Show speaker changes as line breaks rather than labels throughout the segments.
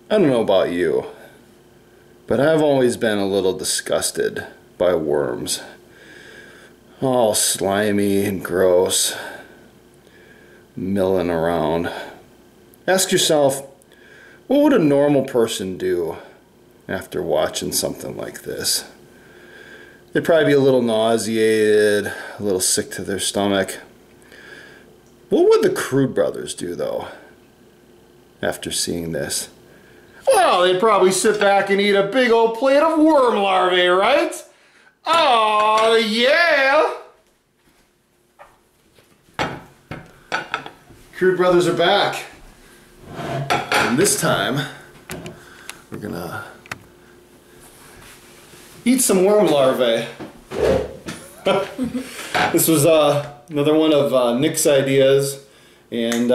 I don't know about you, but I've always been a little disgusted by worms. All slimy and gross, milling around. Ask yourself, what would a normal person do after watching something like this? They'd probably be a little nauseated, a little sick to their stomach. What would the Crude brothers do, though, after seeing this? Well, they'd probably sit back and eat a big old plate of worm larvae, right? Oh, yeah! Crude brothers are back. And this time, we're gonna eat some worm larvae. This was another one of Nick's ideas, and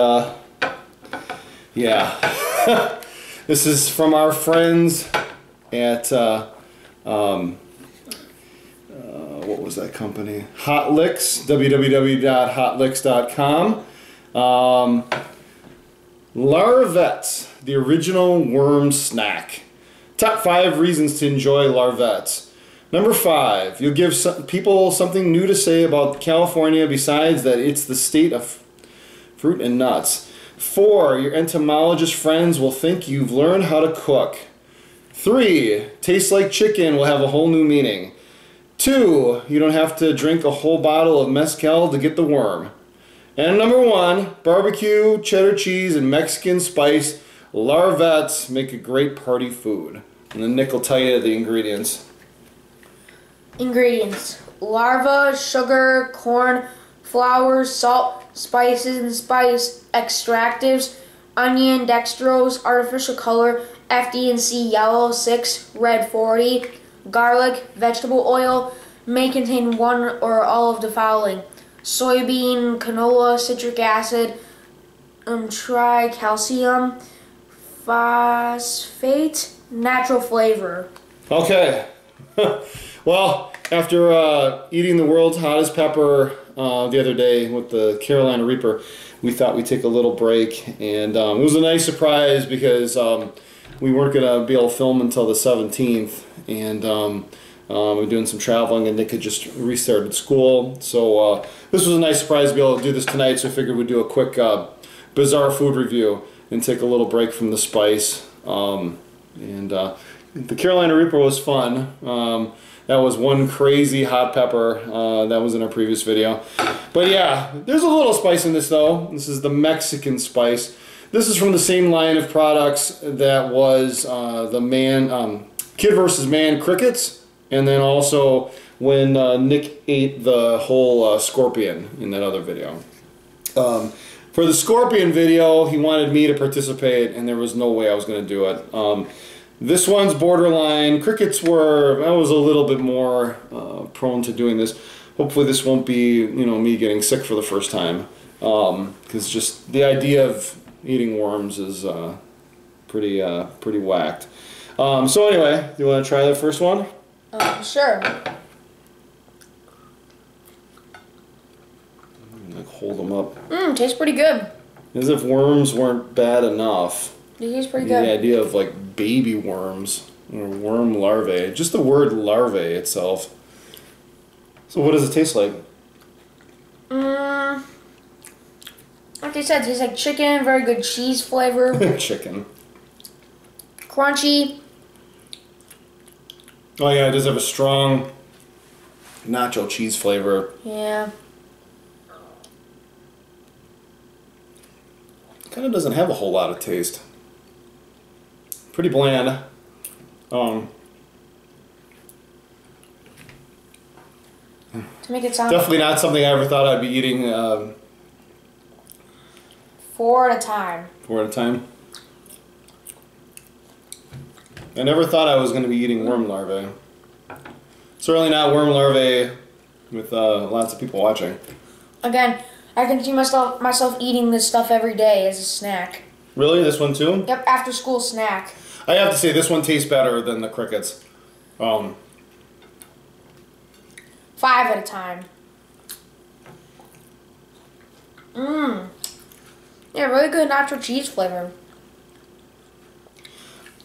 yeah. This is from our friends at, what was that company? Hot Licks, www.hotlicks.com. Larvettes, the original worm snack. Top 5 reasons to enjoy Larvettes. Number 5, you'll give people something new to say about California besides that it's the state of fruit and nuts. 4, your entomologist friends will think you've learned how to cook. 3, tastes like chicken will have a whole new meaning. 2, you don't have to drink a whole bottle of mezcal to get the worm. And number 1, barbecue, cheddar cheese, and Mexican spice Larvettes make a great party food. And then Nick will tell you the ingredients.
Ingredients: larva, sugar, corn, flour, salt, spices and spice extractives, onion, dextrose, artificial color, FD&C yellow 6, red 40, garlic, vegetable oil, may contain one or all of the following: soybean, canola, citric acid, tricalcium, phosphate, natural flavor.
Okay. Well, after eating the world's hottest pepper the other day with the Carolina Reaper, we thought we'd take a little break, and it was a nice surprise because we weren't going to be able to film until the 17th, and we're doing some traveling, and Nick had just restarted school, so this was a nice surprise to be able to do this tonight, so I figured we'd do a quick bizarre food review and take a little break from the spice. The Carolina Reaper was fun. That was one crazy hot pepper. That was in our previous video. But yeah, there's a little spice in this though. This is the Mexican spice. This is from the same line of products that was the Kid vs. Man crickets. And then also when Nick ate the whole scorpion in that other video. For the scorpion video, he wanted me to participate, and there was no way I was going to do it. This one's borderline. Crickets I was a little bit more prone to doing this. Hopefully this won't be, me getting sick for the first time. Because just the idea of eating worms is pretty whacked. So anyway, do you want to try the first one?
Sure.
Like hold them up.
Tastes pretty good.
As if worms weren't bad enough.
It tastes pretty good.
The idea of like baby worms or worm larvae, just the word larvae itself. So what does it taste like?
Like they said, it tastes like chicken, very good cheese flavor.
Chicken.
Crunchy.
Oh yeah, it does have a strong nacho cheese flavor.
Yeah.
Kind of doesn't have a whole lot of taste. Pretty bland.
To make it sound
Definitely not something I ever thought I'd be eating
4 at a time.
4 at a time. I never thought I was going to be eating worm larvae. Certainly not worm larvae with lots of people watching.
Again, I can see myself eating this stuff every day as a snack.
Really? This one too?
Yep, after school snack.
I have to say this one tastes better than the crickets.
5 at a time. Yeah, really good nacho cheese flavor.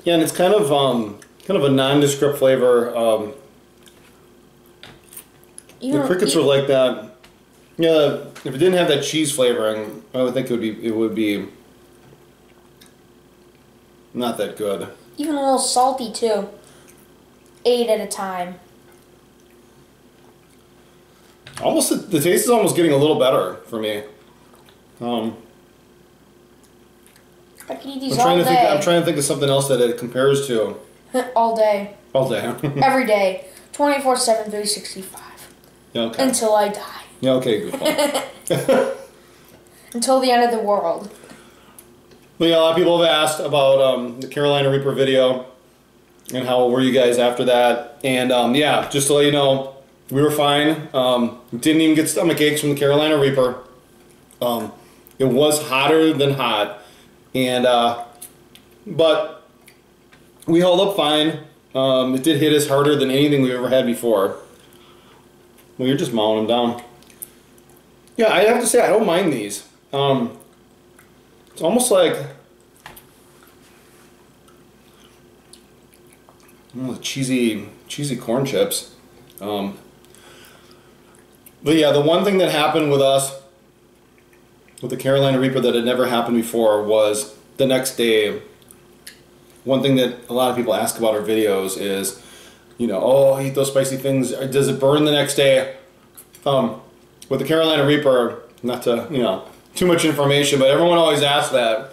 Yeah, and it's kind of a nondescript flavor. The crickets were like that. Yeah, if it didn't have that cheese flavoring, I would think it would be not that good.
Even a little salty too. 8 at a time.
Almost the taste is almost getting a little better for me.
I can eat these all day.
I'm trying to think of something else that it compares to.
All day.
All day.
Every day. 24/7, 365.
Yeah, okay.
Until I die.
Yeah, okay, good.
Until the end of the world.
But yeah, a lot of people have asked about the Carolina Reaper video and how were you guys after that. And yeah, just to let you know, we were fine. Didn't even get stomach aches from the Carolina Reaper. It was hotter than hot. And but we held up fine. It did hit us harder than anything we've ever had before. Well, you're just mowing them down. Yeah, I have to say I don't mind these. It's almost like cheesy corn chips. But yeah, the one thing that happened with us with the Carolina Reaper that had never happened before was the next day. One thing that a lot of people ask about our videos is, you know, oh, eat those spicy things. Does it burn the next day? With the Carolina Reaper, not to, you know, too much information, but everyone always asks that.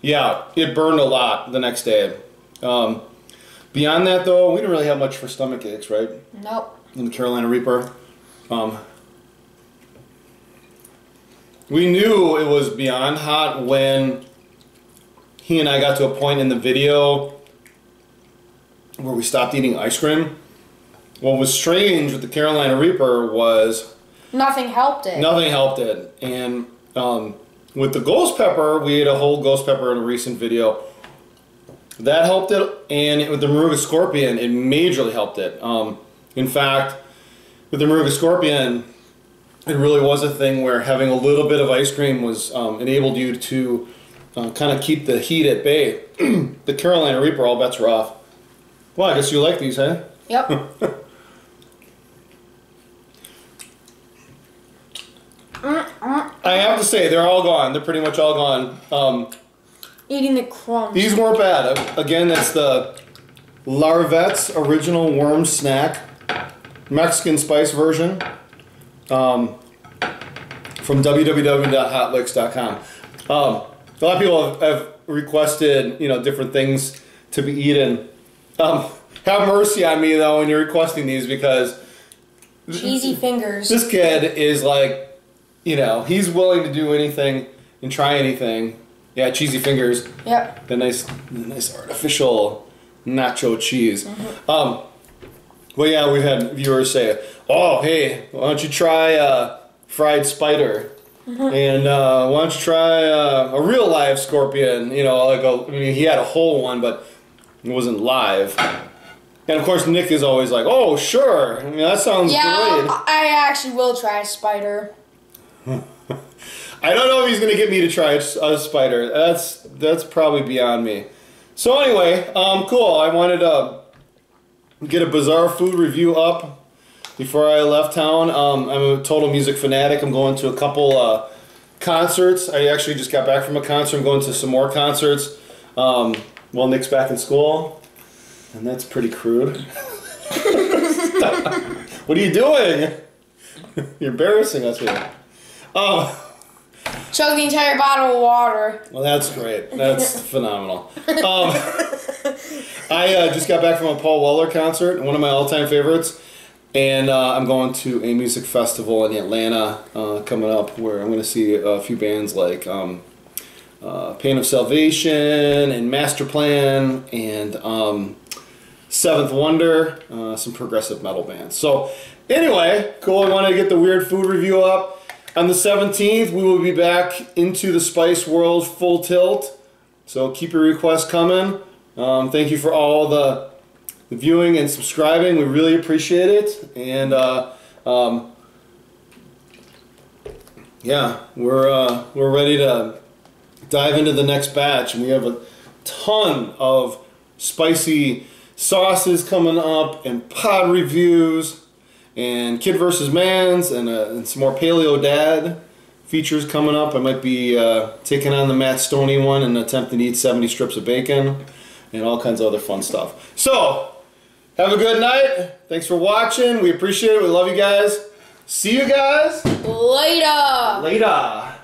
Yeah, it burned a lot the next day. Beyond that, though, we didn't really have much for stomach aches, right?
Nope.
In the Carolina Reaper. We knew it was beyond hot when he and I got to a point in the video where we stopped eating ice cream. What was strange with the Carolina Reaper was
nothing helped it.
Nothing helped it. And with the ghost pepper, we ate a whole ghost pepper in a recent video. That helped it, and with the Moruga Scorpion, it majorly helped it. In fact, with the Moruga Scorpion, it really was a thing where having a little bit of ice cream was enabled you to kind of keep the heat at bay. The Carolina Reaper, all bets were off. Well, I guess you like these, huh?
Yep.
I have to say, they're all gone. They're pretty much all gone.
Eating the crumbs.
These weren't bad. Again, that's the Larvette's Original Worm Snack Mexican Spice version from www.hotlicks.com. A lot of people have requested, you know, different things to be eaten. Have mercy on me, though, when you're requesting these, because
cheesy fingers.
This kid is like, you know, he's willing to do anything and try anything. Yeah, cheesy fingers.
Yep.
The nice artificial nacho cheese. Mm-hmm. Well, yeah, we've had viewers say, "Oh, hey, why don't you try fried spider?" Mm-hmm. And why don't you try a real live scorpion? You know, like I mean, he had a whole one, but it wasn't live. And of course, Nick is always like, "Oh, sure. I mean, that sounds great."
I actually will try a spider.
I don't know if he's gonna get me to try a spider. That's probably beyond me. So anyway, cool. I wanted to get a bizarre food review up before I left town. I'm a total music fanatic. I'm going to a couple concerts. I actually just got back from a concert. I'm going to some more concerts. Well, Nick's back in school, and that's pretty crude. What are you doing? You're embarrassing us here.
Chug the entire bottle of water.
Well, that's great. That's phenomenal. I just got back from a Paul Weller concert, one of my all-time favorites, and I'm going to a music festival in Atlanta coming up where I'm going to see a few bands like Pain of Salvation and Master Plan and Seventh Wonder, some progressive metal bands. So anyway, cool. I wanted to get the weird food review up. On the 17th, we will be back into the spice world full tilt. So keep your requests coming. Thank you for all the viewing and subscribing. We really appreciate it. And yeah, we're ready to dive into the next batch. And we have a ton of spicy sauces coming up, and pod reviews, and Kid vs. Mans, and some more Paleo Dad features coming up. I might be taking on the Matt Stoney one and attempting to eat 70 strips of bacon, and all kinds of other fun stuff. So, have a good night. Thanks for watching. We appreciate it. We love you guys. See you guys
later.
Later.